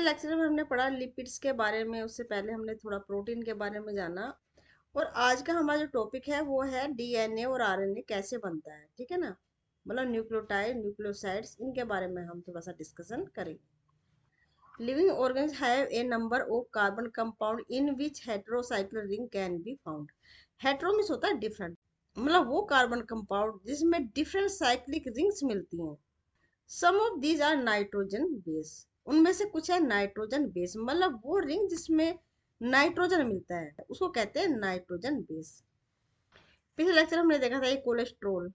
Lecture में हमने पढ़ा लिपिड्स के बारे में। उससे पहले हमने थोड़ा प्रोटीन के बारे में जाना। और आज का हमारा जो टॉपिक है वो है डीएनए और आरएनए कैसे बनता है। ठीक है ना, मतलब न्यूक्लियोटाइड न्यूक्लियोसाइड्स, इनके बारे में हम थोड़ा सा डिस्कशन करेंगे। Living organs have a number of carbon compound in which heterocyclic ring can be found. Hetero means होता है डिफरेंट, मतलब वो कार्बन कंपाउंड जिसमें डिफरेंट साइक्लिक रिंग्स मिलती हैं। Some of these are nitrogen base, उनमें से कुछ है नाइट्रोजन बेस, मतलब वो रिंग जिसमें नाइट्रोजन मिलता है उसको कहते हैं नाइट्रोजन बेस। पिछले लेक्चर हमने देखा था ये कोलेस्ट्रोल,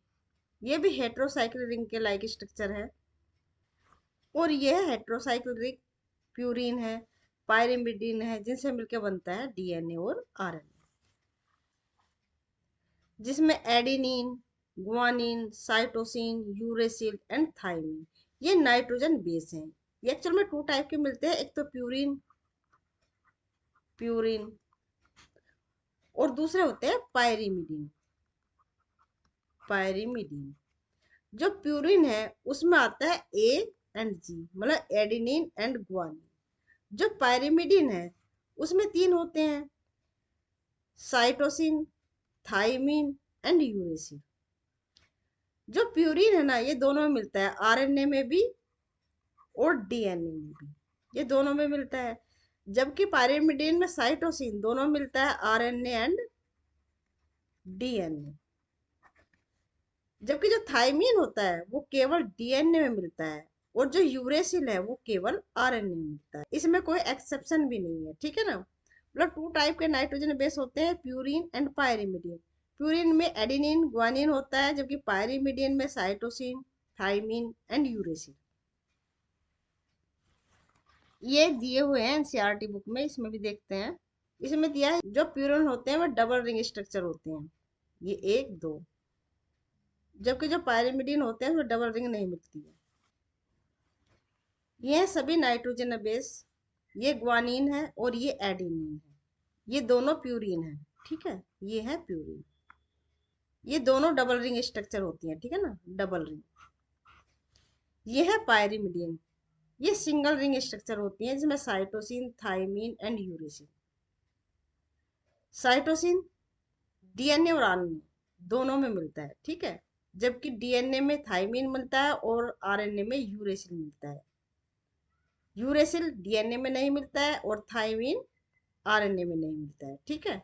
ये भी हेटेरोसाइक्लिक रिंग के लाइक स्ट्रक्चर है। और ये है हेटेरोसाइक्लिक रिंग, प्यूरिन है, पायरिमिडीन है, जिनसे मिलकर बनता है डीएनए और आरएनए, जिसमें adenine, guanine, cytosine, uracil and thymine ये नाइट्रोजन बेस हैं। ये एक्चुअल में टू टाइप के मिलते हैं, एक तो प्यूरिन प्यूरिन और दूसरे होते हैं पायरिमिडीन पायरिमिडीन। जो प्यूरिन है उसमें आता है ए एंड जी, मतलब एडेनिन एंड ग्वानिन। जो पायरिमिडीन है उसमें तीन होते हैं, साइटोसिन, थाइमिन एंड यूरेसिल। जो प्यूरिन है ना ये दोनों में मिलता है, आरएनए में भी और डीएनए में भी, ये दोनों में मिलता है। जबकि पायरिमिडीन में साइटोसिन दोनों मिलता है, आरएनए एंड डीएनए। जबकि जो थाइमीन होता है वो केवल डीएनए में मिलता है, और जो यूरेसिल है वो केवल आरएनए में मिलता है। इसमें कोई एक्सेप्शन भी नहीं है। ठीक है ना, मतलब टू टाइप के नाइट्रोजन बेस होते हैं, प्यूरिन एंड पायरिमिडीन। प्यूरिन में एडेनिन ग्वानिन होता है, जबकि पायरिमिडीन में साइटोसिन, थाइमिन एंड यूरेसिल। ये दिए हुए हैं एनसीईआरटी बुक में, इसमें भी देखते हैं। इसमें दिया है जो प्यूरिन होते हैं वो डबल रिंग स्ट्रक्चर होते हैं, ये एक दो। जबकि जो पायरिमिडीन होते हैं उसमें डबल रिंग नहीं मिलती है। ये सभी नाइट्रोजन बेस, ये ग्वानिन है और ये एडेनिन है, ये दोनों प्यूरिन है। ठीक है, ये है प्यूरिन। ये दोनों डबल रिंग स्ट्रक्चर होती है, ठीक है ना, डबल रिंग। ये है पायरिमिडीन, ये सिंगल रिंग स्ट्रक्चर होती है जिसमें cytosine, thymine and uracil. Cytosine DNA और आरएनए दोनों में मिलता है, ठीक है। जबकि डीएनए में थाइमिन मिलता है और आरएनए में यूरेसिल मिलता है। यूरेसिल डीएनए में नहीं मिलता है और थाइमिन आरएनए में नहीं मिलता है, ठीक है।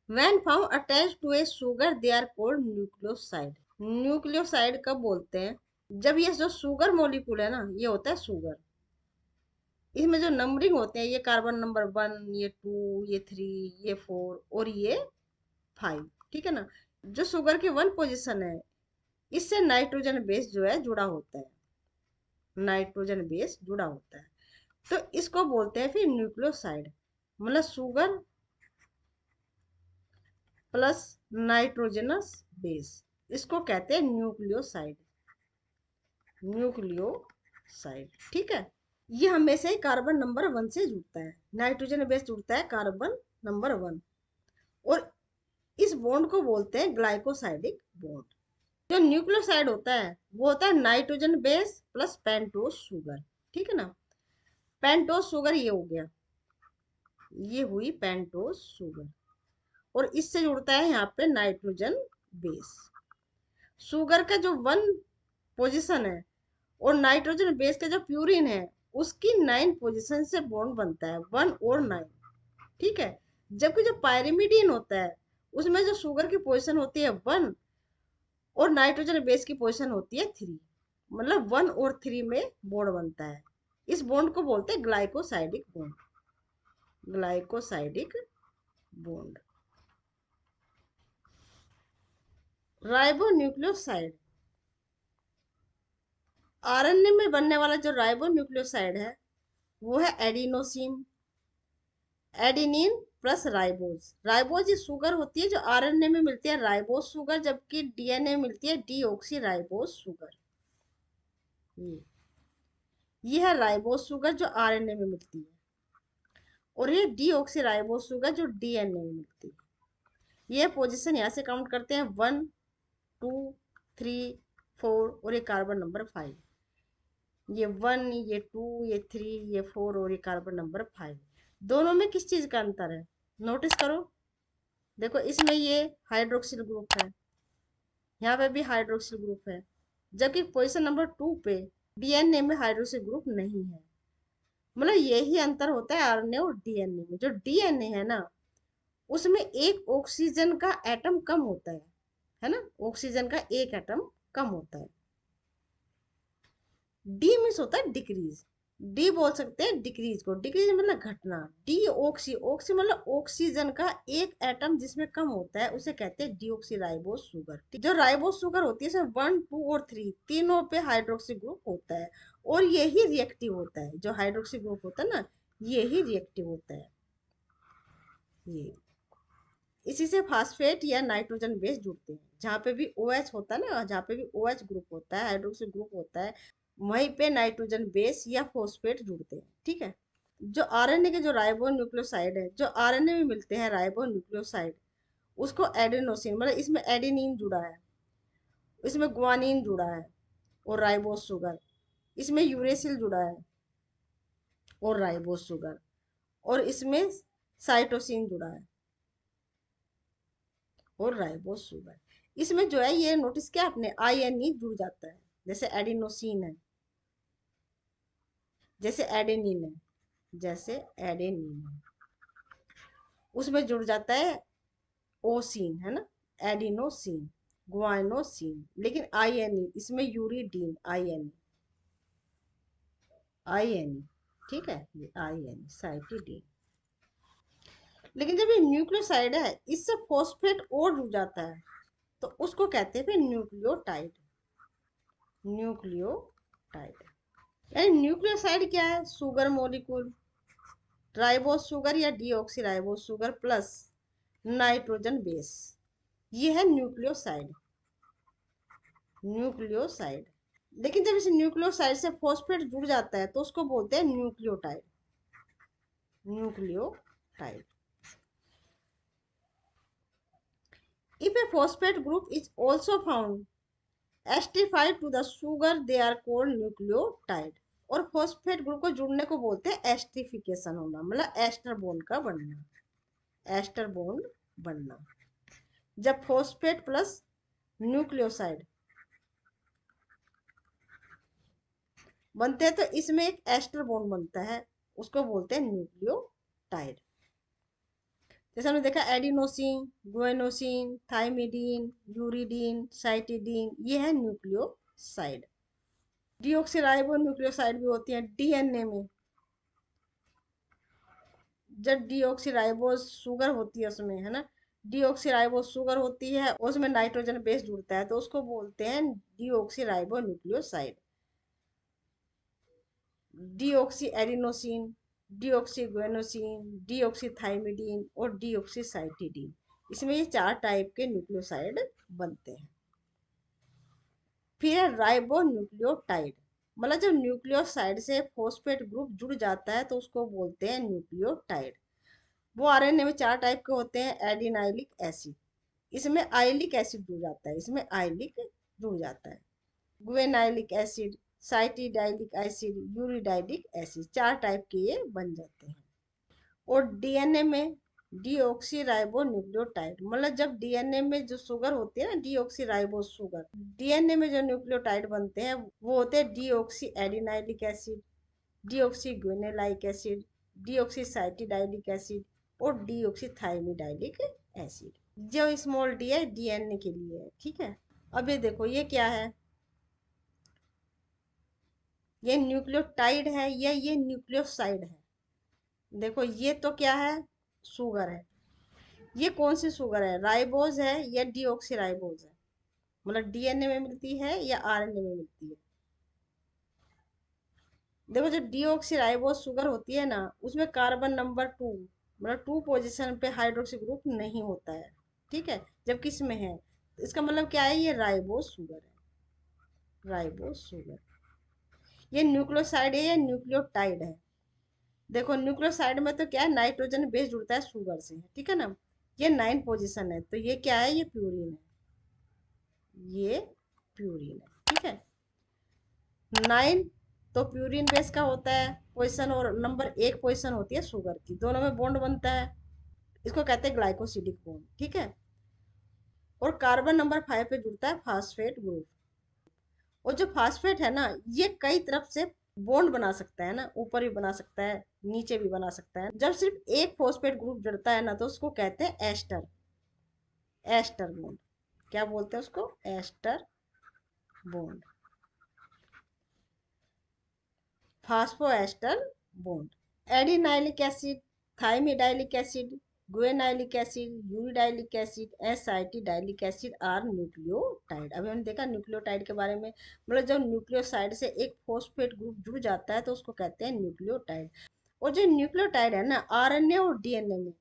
When found attached to a sugar they are called nucleoside। Nucleoside कब बोलते हैं, जब ये जो सुगर मॉलिक्यूल है ना ये होता है सुगर। इसमें जो नंबरिंग होते हैं, ये कार्बन नंबर 1, ये 2, ये 3, ये 4 और ये 5। ठीक है ना, जो शुगर की 1 पोजीशन है इससे नाइट्रोजन बेस जो है जुड़ा होता है, नाइट्रोजन बेस जुड़ा होता है। तो इसको बोलते हैं फिर न्यूक्लियोसाइड, मतलब शुगर प्लस नाइट्रोजनस बेस, इसको कहते हैं न्यूक्लियोसाइड। न्यूक्लियोसाइड, ठीक है। ये हमेशा ही कार्बन नंबर 1 से जुड़ता है, नाइट्रोजन बेस जुड़ता है कार्बन नंबर 1। और इस बॉन्ड को बोलते हैं ग्लाइकोसाइडिक बॉन्ड। जो न्यूक्लियोसाइड होता है वो होता है nitrogen base plus pentose sugar. ठीक है ना, पेंटोज शुगर ये हो गया, ये हुई पेंटोज शुगर, और इससे जुड़ता है यहाँ पे नाइट्रोजन बेस। शुगर का जो 1 पोजीशन है और नाइट्रोजन बेस का जो प्यूरिन है उसकी 9 पोजीशन से बॉन्ड बनता है, 1 और 9। ठीक है, जबकि जो पायरिमिडीन होता है उसमें जो शुगर की पोजीशन होती है 1 और नाइट्रोजन बेस की पोजीशन होती है 3, मतलब 1 और 3 में बॉन्ड बनता है। इस बॉन्ड को बोलते हैं glycosidic bond, glycosidic bond. Ribonucleoside, RNA में बनने वाला जो राइबोन्यूक्लियोसाइड है वो है adenosine, adenine plus ribose. Ribose ये शुगर होती है जो आरएनए में मिलती है, राइबोज शुगर, जबकि डीएनए में मिलती है डीऑक्सी राइबोज शुगर। ये है राइबोज शुगर जो आरएनए में मिलती है, और ये डीऑक्सी राइबोज शुगर जो डीएनए में मिलती है। ये पोजीशन यहाँ से काउंट करते हैं 1, 2, 3, 4 और ये कार्बन नंबर 5। ये 1, ये 2, ये 3, ये 4 और ये कार्बन नंबर 5। दोनों में किस चीज का अंतर है, नोटिस करो। देखो इसमें ये हाइड्रोक्सिल ग्रुप है, यहाँ पे भी हाइड्रोक्सिल ग्रुप है, जबकि पोजीशन नंबर 2 पे डीएनए में हाइड्रोक्सिल ग्रुप नहीं है। मतलब यही अंतर होता है आरएनए और डीएनए में। जो डीएनए है ना, उसमें एक ऑक्सीजन का एटम कम होता है ना, ऑक्सीजन का एक एटम कम होता है। डी मीन्स होता है डिक्रीज, डी बोल सकते हैं डिक्रीज को, डिक्रीज मतलब घटना। डी ऑक्सी, ऑक्सी मतलब ऑक्सीजन का एक एटम जिसमें कम होता है उसे कहते हैं डीऑक्सी राइबोस शुगर। जो राइबोस शुगर होती है इसमें 1, 2 और 3 तीनों पे हाइड्रोक्सी ग्रुप होता है, और यही रिएक्टिव होता है। जो हाइड्रोक्सी ग्रुप होता है ना, यही रिएक्टिव होता है। ये इसी से फास्फेट या नाइट्रोजन बेस जुड़ते हैं। जहाँ पे भी ओ OH होता है ना, जहाँ पे भी ओ OH ग्रुप होता है, हाइड्रोक्सी ग्रुप होता है, वहीं पे नाइट्रोजन बेस या फॉस्फेट जुड़ते हैं, ठीक है। जो आरएनए के जो राइबो न्यूक्लियोसाइड है, जो आरएनए में मिलते हैं राइबो न्यूक्लियोसाइड, उसको एडेनोसिन, मतलब इसमें एडेनिन जुड़ा है, इसमें ग्वानिन जुड़ा है और राइबोस शुगर, इसमें यूरेसिल जुड़ा है और राइबोस शुगर, और इसमें साइटोसिन जुड़ा है और राइबोस शुगर। इसमें जो है ये नोटिस किया आपने, आई एन ई जुड़ जाता है, जैसे एडिनोसिन है, जैसे एडेनिन है, जैसे एडेनिन है, उसमें जुड़ जाता है ओसिन, है ना, एडिनोसिन, ग्वाइनोसिन। लेकिन आई एन ई इसमें यूरिडीन, आई एन ई, ठीक है, ये आई एन साइटिडीन। लेकिन जब ये न्यूक्लियोसाइड है, इससे फॉस्फेट और जुड़ जाता है, तो उसको कहते हैं फिर न्यूक्लियोटाइड, न्यूक्लियोटाइड। यानी न्यूक्लियोसाइड क्या है, शुगर मॉलिक्यूल, राइबोस शुगर या deoxy ribose sugar plus nitrogen base, ये है न्यूक्लियोसाइड, न्यूक्लियोसाइड। लेकिन जब इस न्यूक्लियोसाइड से फॉस्फेट जुड़ जाता है तो उसको बोलते हैं nucleotide, nucleotide. If a phosphate group is also found esterified to the sugar they are called nucleotide. और फॉस्फेट ग्रुप को जुड़ने को बोलते हैं एस्टिफिकेशन होना, मतलब एस्टर बॉन्ड का बनना, एस्टर बॉन्ड बनना। जब फॉस्फेट प्लस न्यूक्लियोसाइड बनते हैं तो इसमें एक एस्टर बॉन्ड बनता है, उसको बोलते हैं न्यूक्लियोटाइड। जैसे हमने देखा एडिनोसिन, गुएनोसिन, थाइमिडीन, यूरिडीन, साइटिडीन, ये है न्यूक्लियोसाइड। डीऑक्सीराइबो न्यूक्लियोसाइड भी होती है डीएनए में। जब डीऑक्सीराइबोस शुगर होती है उसमें, है ना, डीऑक्सीराइबोस शुगर होती है, उसमें नाइट्रोजन बेस जुड़ता है तो उसको बोलते हैं डीऑक्सीराइबो न्यूक्लियोसाइड। डीऑक्सी एडिनोसिन, डीऑक्सीगुएनोसिन, डीऑक्सीथाइमिडीन और डीऑक्सीसाइटिडीन, इसमें ये 4 टाइप के न्यूक्लियोसाइड बनते हैं। फिर है राइबो न्यूक्लियोटाइड, मतलब जब न्यूक्लियोसाइड से फॉस्फेट ग्रुप जुड़ जाता है तो उसको बोलते हैं न्यूक्लियोटाइड। वो आरएनए में 4 टाइप के होते हैं। एडिनाइलिक एसिड, इसमें आइलिक एसिड जुड़ जाता है, इसमें आइलिक जुड़ जाता है। Guanylic acid, cytidylic acid, uridylic acid, 4 type के ये बन जाते हैं। और डीएनए में डीऑक्सी राइबो न्यूक्लियोटाइड, मतलब जब डीएनए में जो शुगर होती है ना, डीऑक्सी राइबो शुगर, डीएनए में जो न्यूक्लियोटाइड बनते हैं वो होते हैं deoxy adenylic acid, deoxy guanylic acid, deoxy cytidylic acid और डीऑक्सी थाइमिडाइलिक एसिड। जो स्मॉल डी है डीएनए के लिए है, ठीक है। अब ये देखो ये क्या है, ये न्यूक्लियोटाइड है या ये न्यूक्लियोसाइड है। देखो ये तो क्या है, शुगर है। ये कौन सी शुगर है, राइबोज है या डीऑक्सी राइबोज है, मतलब डीएनए में मिलती है या आरएनए में मिलती है। देखो जो डीऑक्सी राइबोज शुगर होती है ना, उसमें कार्बन नंबर 2, मतलब 2 पोजीशन पे हाइड्रोक्सी ग्रुप नहीं होता है, ठीक है, जब किस में है, तो इसका मतलब क्या है, ये राइबोज शुगर है, राइबोज शुगर। ये न्यूक्लियोसाइड है या न्यूक्लियोटाइड है। देखो न्यूक्लियोसाइड में तो क्या है, नाइट्रोजन बेस जुड़ता है शुगर से, ठीक है ना। ये 9 पोजीशन है, तो ये क्या है, ये प्यूरिन है, ये प्यूरिन है, ठीक है। 9 तो प्यूरिन बेस का होता है पोजीशन, और नंबर 1 पोजीशन होती है शुगर की, दोनों में बॉन्ड बनता है, इसको कहते हैं ग्लाइकोसिडिक बॉन्ड, ठीक है। और कार्बन नंबर 5 पे जुड़ता है फास्फेट ग्रुप। और जो फास्फेट है ना, ये कई तरफ से बॉन्ड बना सकता है ना, ऊपर भी बना सकता है, नीचे भी बना सकता है। जब सिर्फ एक फॉस्फेट ग्रुप जुड़ता है ना, तो उसको कहते हैं एस्टर, एस्टर बॉन्ड। क्या बोलते हैं उसको? Ester bond, phosphoester bond. Adenylic acid, thymidylic acid, guanylic acid, uridylic acid, cytidylic acid are nucleotide. अभी हमने देखा न्यूक्लियोटाइड के बारे में, मतलब जब न्यूक्लियोसाइड से एक फॉस्फेट ग्रुप जुड़ जाता है तो उसको कहते हैं न्यूक्लियोटाइड। और जो न्यूक्लियोटाइड है ना, आरएनए और डीएनए में,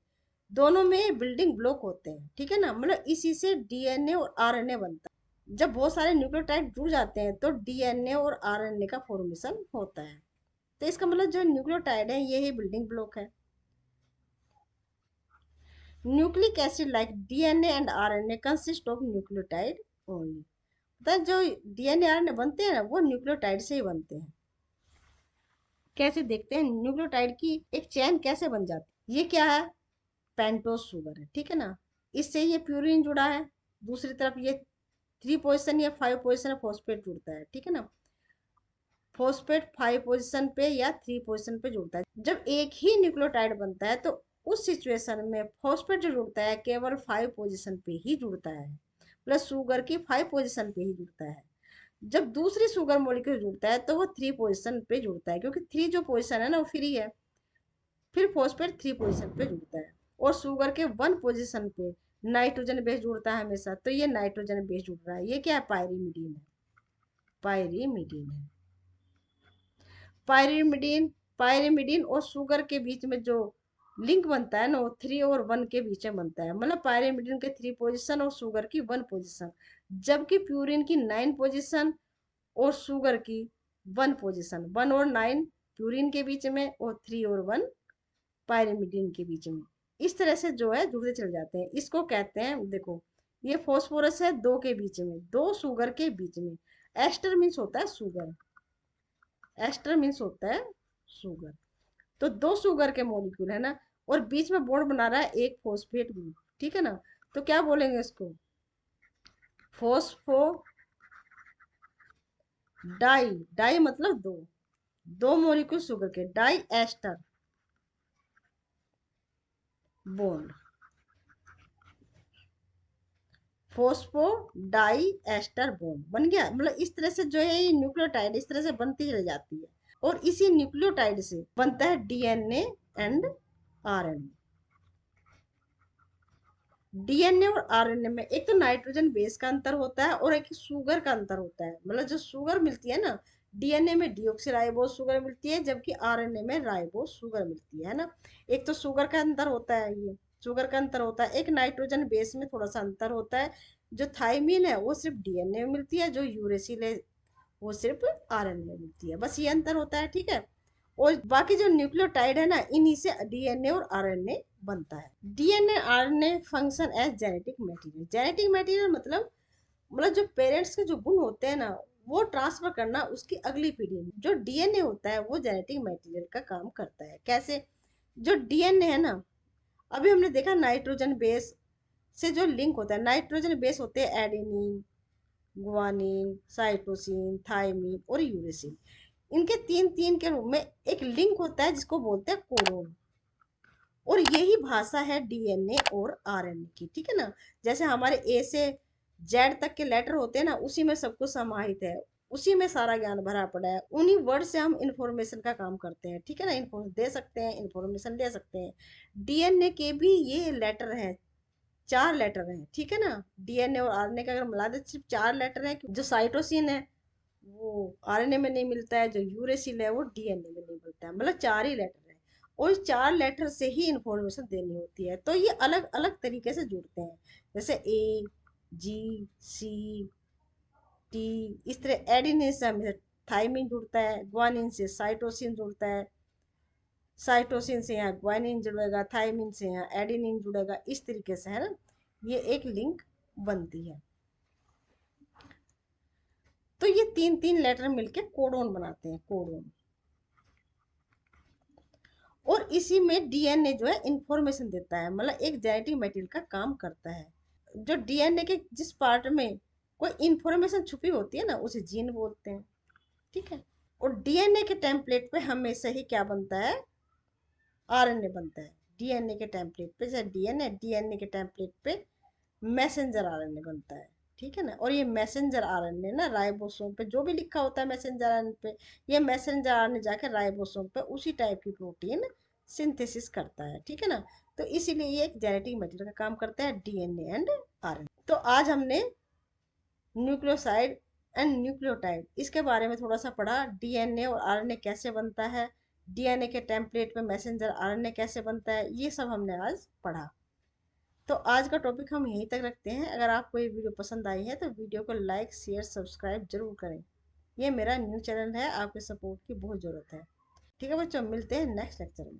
दोनों में बिल्डिंग ब्लॉक होते हैं, ठीक है ना, मतलब इसी से डीएनए और आरएनए बनता है। जब बहुत सारे न्यूक्लियोटाइड जुड़ जाते हैं तो डीएनए और आरएनए का फॉर्मेशन होता है। तो इसका मतलब जो न्यूक्लियोटाइड है ये ही बिल्डिंग ब्लॉक है। Nucleic acid like DNA and RNA consist of nucleotide only. मतलब जो डीएनए आरएनए बनते हैं ना, वो न्यूक्लियोटाइड से ही बनते हैं। कैसे देखते हैं न्यूक्लियोटाइड की एक चेन कैसे बन जाती है। ये क्या है? पेंटोस शुगर है, ठीक है ना। इससे ये प्यूरिन जुड़ा है, दूसरी तरफ ये 3 पोजिशन या 5 पोजिशन फॉस्फेट जुड़ता है, ठीक है ना। फॉस्फेट 5 पोजिशन पे या 3 पोजिशन पे जुड़ता है। जब एक ही न्यूक्लियोटाइड बनता है तो उस सिचुएशन में फॉस्फेट जो जुड़ता है केवल 5 पोजिशन पे ही जुड़ता है, प्लस शुगर की 5 पोजिशन पे ही जुड़ता है। जब दूसरी शुगर मॉलिक्यूल जुड़ता है तो वो 3 पोजिशन पे जुड़ता है, क्योंकि 3 जो पोजिशन है ना वो फ्री है। फिर फॉस्फेट 3 पोजिशन पे जुड़ता है, और शुगर के 1 पोजिशन पे नाइट्रोजन बेस जुड़ता है हमेशा, तो ये नाइट्रोजन बेस जुड़ रहा है। ये क्या है? पायरीमिडीन है, पायरीमिडीन है। पायरीमिडीन, पायरीमिडीन और शुगर के बीच में जो लिंक बनता है ना, वो 3 और 1 के बीच में बनता है। मतलब पायरीमिडीन के 3 पोजिशन और शुगर की 1 पोजिशन, जबकि प्यूरिन की 9 पोजिशन और शुगर की 1 पोजिशन। 1 और 9 प्यूरिन के बीच में, और 3 और 1 पायरीमिडीन के बीच में। इस तरह से जो है जुड़ते चले जाते हैं। इसको कहते हैं, देखो ये फॉस्फोरस है दो के बीच में, दो शुगर के बीच में। एस्टर मीन्स होता है शुगर, एस्टर मीन्स होता है शुगर। तो दो शुगर के मॉलिक्यूल है ना, और बीच में बॉन्ड बना रहा है एक फॉस्फेट ग्रुप, ठीक है ना। तो क्या बोलेंगे इसको? फॉस्फो डाई, डाई मतलब दो, दो मॉलिक्यूल शुगर के, die ester bond, phospho die ester bond बन गया। मतलब इस तरह से जो है ये न्यूक्लियोटाइड इस तरह से बनती चली जाती है, और इसी न्यूक्लियोटाइड से बनता है डीएनए एंड आरएनए। डीएनए और आरएनए में एक तो नाइट्रोजन बेस का अंतर होता है, और एक शुगर का अंतर होता है। मतलब जो शुगर मिलती है ना, डीएनए में डीऑक्सीराइबोस शुगर मिलती है, जबकि आरएनए में राइबोस शुगर मिलती है ना। एक तो शुगर का अंतर होता है, ये शुगर का अंतर होता है। एक नाइट्रोजन बेस में थोड़ा सा अंतर होता है। जो थाइमीन है वो सिर्फ डीएनए में मिलती है, जो यूरेसिल है वो सिर्फ आरएनए में मिलती है, बस ये अंतर होता है, ठीक है। और बाकी जो न्यूक्लियोटाइड है ना, इन्हीं से डीएनए और आरएनए बनता है। DNA RNA function as genetic material. Genetic material मतलब जो पेरेंट्स के जो गुण होते हैं ना, वो ट्रांसफर करना उसकी अगली पीढ़ी में। जो डीएनए होता है वो जेनेटिक मटेरियल का काम करता है। कैसे? जो डीएनए है ना, अभी हमने देखा नाइट्रोजन बेस से जो लिंक होता है, नाइट्रोजन बेस होते हैं एडेनिन, गुआनिन, साइटोसिन, थाइमिन और यूरेसिल। इनके तीन तीन के रूप में एक लिंक होता है जिसको बोलते हैं कोडोन। और यही भाषा है डीएनए और आरएनए की, ठीक है ना। जैसे हमारे ए से जेड तक के लेटर होते हैं ना, उसी में सब कुछ समाहित है, उसी में सारा ज्ञान भरा पड़ा है। उन्हीं वर्ड से हम इंफॉर्मेशन का काम करते हैं, ठीक है ना। इन्फो दे सकते हैं, इंफॉर्मेशन दे सकते हैं। डीएनए के भी ये लेटर हैं, 4 लेटर हैं, ठीक है ना। डीएनए और आरएनए का अगर मिला दे सिर्फ 4 लेटर है। जो साइटोसिन है वो आरएनए में नहीं मिलता है, जो यूरेसिल है वो डीएनए में नहीं मिलता है। मतलब 4 ही लेटर है, और इस 4 लेटर से ही इंफॉर्मेशन देनी होती है। तो ये अलग अलग तरीके से जुड़ते हैं, जैसे ए, जी, सी, टी। इस तरह एडिनिन से थाइमिन जुड़ता है, ग्वानिन से साइटोसिन जुड़ता है, साइटोसिन से यहाँ ग्वानिन जुड़ेगा, थाइमिन से यहाँ एडिनिन जुड़ेगा। इस तरीके से है ना, ये एक लिंक बनती है। तो ये तीन तीन लेटर मिलके कोडोन बनाते हैं, कोडोन। और इसी में डीएनए जो है इंफॉर्मेशन देता है, मतलब एक जेनेटिक मटेरियल का काम करता है। जो डीएनए के जिस पार्ट में कोई इंफॉर्मेशन छुपी होती है ना, उसे जीन बोलते हैं, ठीक है। और डीएनए के टेम्पलेट पे हमेशा ही क्या बनता है, आरएनए बनता है। डीएनए के टेम्पलेट पे, जैसे डीएनए, डीएनए के टेम्पलेट पे मैसेंजर आरएनए बनता है, ठीक है ना। और ये मैसेंजर आरएनए ना राइबोसोम पे जो भी लिखा होता है मैसेंजर आरएनए पे, ये मैसेंजर आरएनए जाके राइबोसोम पे उसी टाइप की प्रोटीन सिंथेसिस करता है, ठीक है ना। तो इसीलिए ये एक जेनेटिक मटेरियल का काम करता है, डीएनए एंड आरएनए। तो आज हमने न्यूक्लियोसाइड एंड न्यूक्लियोटाइड इसके बारे में थोड़ा सा पढ़ा, डीएनए और आरएनए कैसे बनता है, डीएनए के टेम्पलेट पे मैसेंजर आरएनए कैसे बनता है, ये सब हमने आज पढ़ा। तो आज का टॉपिक हम यहीं तक रखते हैं। अगर आपको ये वीडियो पसंद आई है तो वीडियो को लाइक शेयर सब्सक्राइब जरूर करें। ये मेरा न्यू चैनल है, आपके सपोर्ट की बहुत ज़रूरत है। ठीक है बच्चों, मिलते हैं नेक्स्ट लेक्चर में।